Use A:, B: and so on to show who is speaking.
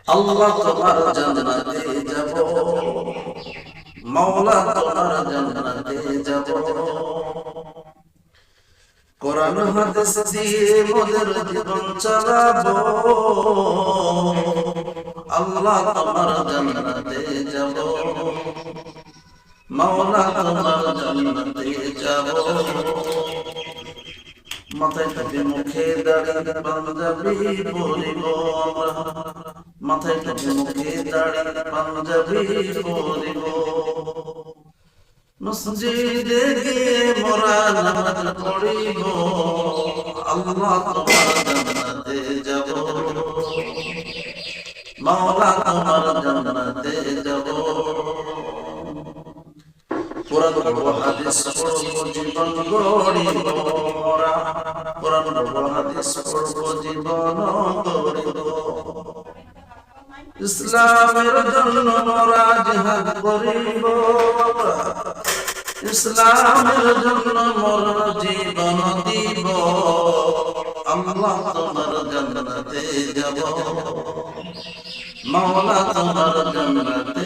A: আল্লাহ তোমার জান্নাতে যাব, মাওলা তোমার জান্নাতে যাব। কোরআন হাদিস দিয়ে মোদের জীবন চালাবো, আল্লাহ তোমার জান্নাতে যাব, মাওলা তোমার জান্নাতে যাব। মাথায় টুপি মুখে দাড়ি পাঞ্জাবি পরিব আমরা, মাথায় টুপি মুখে দাড়ি পাঞ্জাবি পরিব। মসজিদে গিয়ে মোরা নামাজ পড়িব, আল্লাহ তোমার জান্নাতে যাব, মাওলা তোমার জান্নাতে যাব। কোরআন পড়ব হাদিস পড়ব জীবন গড়িব মোরা, কোরআন পড়ব হাদিস পড়ব জীবন গড়িব। ইসলামের জন্য মোরা জিহাদ করিব, ইসলামের জন্য মোর জীবন দিব, আল্লাহ তোমার জান্নাতে যাব, মাওলা তোমার জান্নাতে